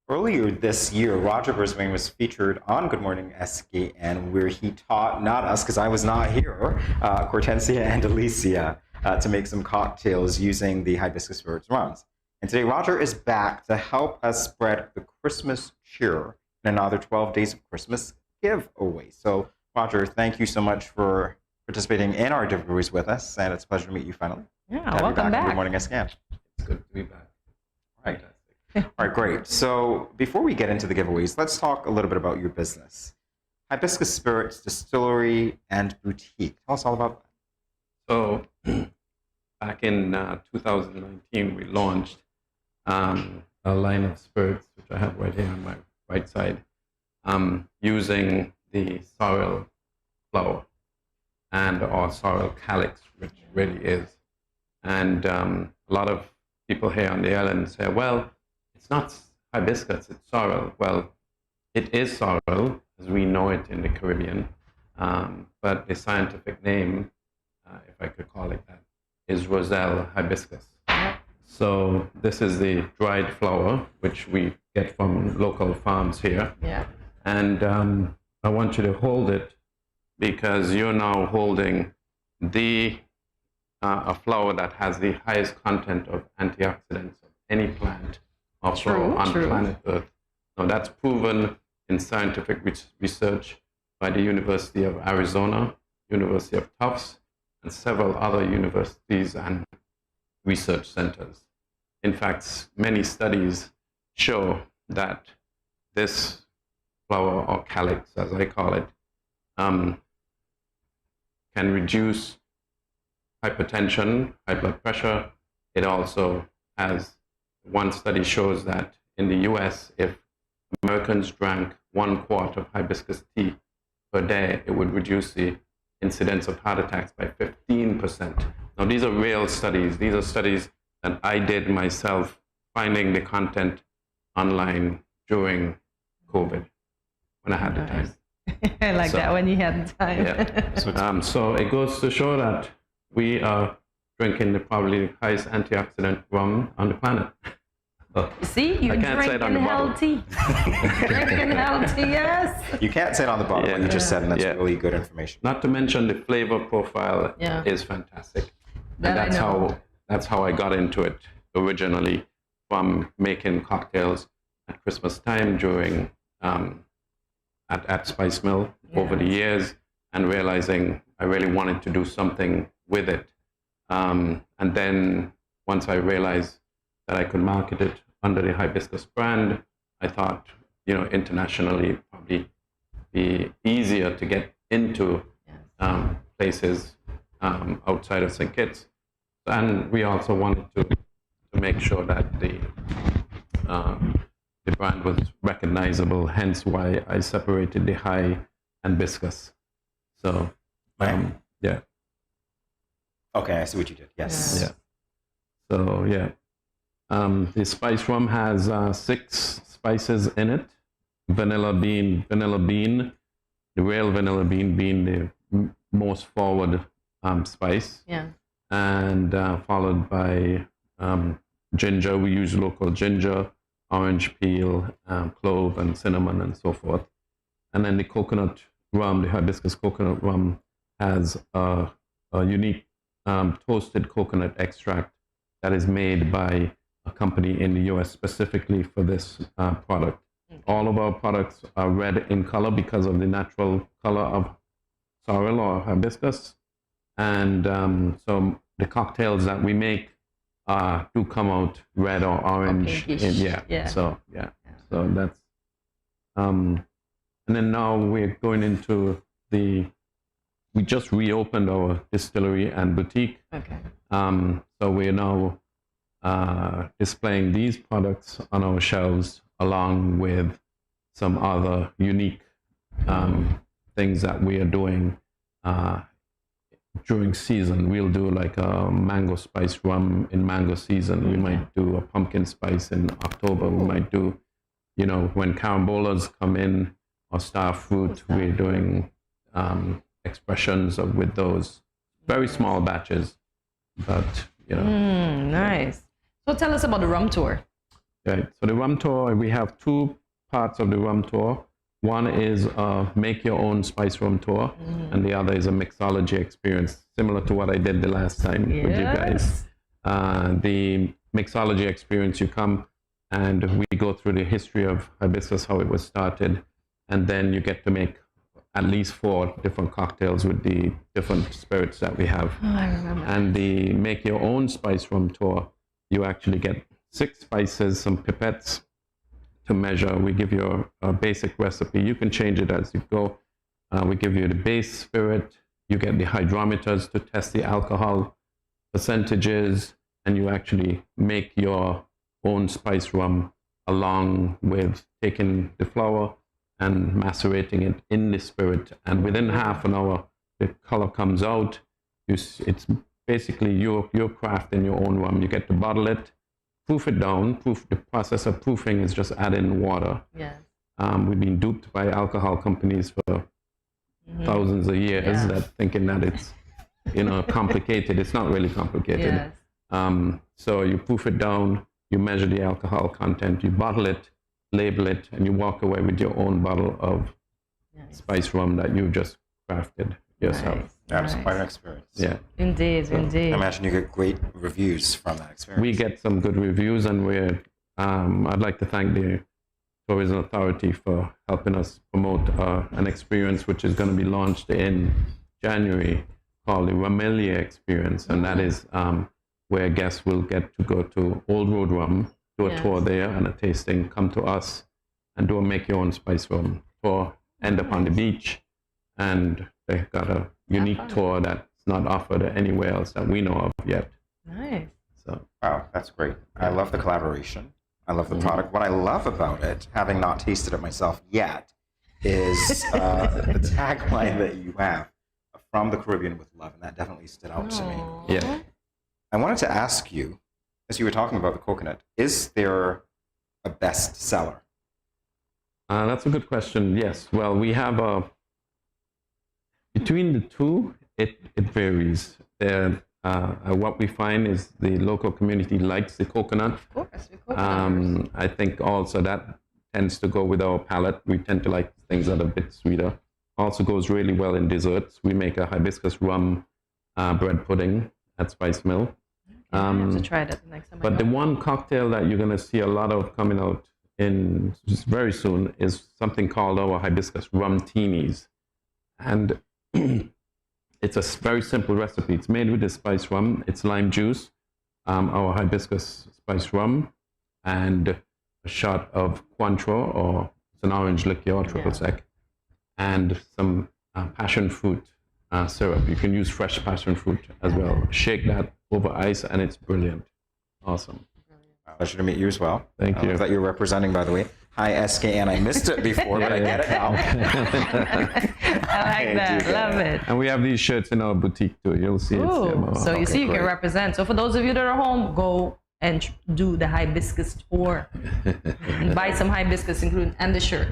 Earlier this year, Roger Brisbane was featured on Good Morning SKN, where he taught, not us, because I was not here, Hortensia and Alicia, to make some cocktails using the Hibiscus Spirits rums. And today, Roger is back to help us spread the Christmas cheer in another 12 Days of Christmas giveaway. So, Roger, thank you so much for participating in our giveaways with us, and it's a pleasure to meet you finally. Yeah, welcome back. Good Morning SKN. It's good to be back. Right. All right, great. So before we get into the giveaways, let's talk a little bit about your business. Hibiscus Spirits Distillery and Boutique. Tell us all about that. So back in 2019, we launched a line of spirits, which I have right here on my right side, using the sorrel flower and or sorrel calyx, which really is. And a lot of people here on the island say, well, it's not hibiscus, it's sorrel. Well, it is sorrel, as we know it in the Caribbean, but the scientific name, if I could call it that, is Roselle hibiscus. So this is the dried flower, which we get from local farms here. Yeah. And I want you to hold it because you're now holding a flower that has the highest content of antioxidants of any plant or flower on planet Earth. Now that's proven in scientific research by the University of Arizona, University of Tufts, and several other universities and research centers. In fact, many studies show that this flower, or calyx as I call it, can reduce hypertension, high blood pressure. It also has, one study shows that in the US, if Americans drank 1 quart of hibiscus tea per day, it would reduce the incidence of heart attacks by 15%. Now, these are real studies. These are studies that I did myself, finding the content online during COVID when I had the time. I like that when you had the time. Yeah. So it goes to show that we are drinking the probably highest antioxidant rum on the planet. See, you're drinking healthy. Drinking healthy, yes. You can't say it on the bottle, but you just said, and that's really good information. Not to mention the flavor profile is fantastic. And that's how I got into it originally, from making cocktails at Christmas time during at Spice Mill over the years, and realizing I really wanted to do something with it. And then once I realized that I could market it under the Hibiscus brand, I thought, internationally it'd probably be easier to get into places outside of St. Kitts. And we also wanted to make sure that the brand was recognizable, hence why I separated the high and hibiscus. So, yeah. Okay, I see what you did. Yes. Yeah. So, yeah. The spice rum has 6 spices in it. Vanilla bean, the real vanilla bean being the most forward spice. Yeah. And followed by ginger. We use local ginger, orange peel, clove, and cinnamon, and so forth. And then the coconut rum, the hibiscus coconut rum, has a unique toasted coconut extract that is made by a company in the US specifically for this product. Okay. All of our products are red in color because of the natural color of sorrel or hibiscus. And so the cocktails that we make do come out red or orange. So that's and then now we're going into we just reopened our distillery and boutique. Okay. So we're now displaying these products on our shelves along with some other unique things that we are doing during season. We'll do like a mango spice rum in mango season. We might do a pumpkin spice in October. We might do, when carambolas come in, or star fruit, we're doing expressions with those very small batches, but Nice. So tell us about the rum tour. Right. So the rum tour, we have two parts of the rum tour. One is a make your own spice rum tour, and the other is a mixology experience, similar to what I did the last time with you guys. The mixology experience, you come and we go through the history of hibiscus, how it was started, and then you get to make at least 4 different cocktails with the different spirits that we have. Oh, I remember. And the make your own spice rum tour, you actually get 6 spices, some pipettes to measure. We give you a basic recipe. You can change it as you go. We give you the base spirit. You get the hydrometers to test the alcohol percentages, and you actually make your own spice rum along with taking the flour and macerating it in the spirit. And within half an hour, the color comes out. It's basically you're crafting your own rum. You get to bottle it, proof it down. The process of proofing is just adding water. Yes. We've been duped by alcohol companies for thousands of years, that thinking that it's complicated. It's not really complicated. Yes. So you proof it down, you measure the alcohol content, you bottle it, label it, and you walk away with your own bottle of spice rum that you just crafted yourself. Nice. That was quite an experience. Yeah. Indeed, indeed. I imagine you get great reviews from that experience. We get some good reviews, and I'd like to thank the Tourism Authority for helping us promote an experience which is going to be launched in January called the Ramelia Experience, and that is where guests will get to go to Old Road Rum, do a tour there and a tasting, come to us and do a make your own spice rum tour, end up on the beach, and they've got a unique tour that's not offered anywhere else that we know of yet. Nice. So Wow, that's great. I love the collaboration. I love the product. What I love about it, having not tasted it myself yet, is the tagline that you have, from the Caribbean with love, and that definitely stood out to me. yeah. I wanted to ask you, as you were talking about the coconut, is there a best seller? That's a good question. Yes. Well, we have between the two, it varies. What we find is the local community likes the coconut. Of course. Coconut. I think also that tends to go with our palate. We tend to like things that are a bit sweeter. Also goes really well in desserts. We make a hibiscus rum bread pudding at Spice Mill. I have to try that the next time. But the one cocktail that you're going to see a lot of coming out in very soon is something called our hibiscus rum teenies. And it's a very simple recipe. It's made with the spice rum. It's lime juice, our hibiscus spice rum, and a shot of Cointreau, or it's an orange liqueur or triple sec, and some passion fruit syrup. You can use fresh passion fruit as well. Shake that over ice, and it's brilliant. Awesome. Pleasure to meet you as well. Thank you. That you're representing, by the way. Hi, SKN. I missed it before, but I get it now. I like that. Love it. And we have these shirts in our boutique too. You'll see it. Ooh, so you see, you can represent. So for those of you that are home, go and do the hibiscus tour. Buy some hibiscus, including and the shirt.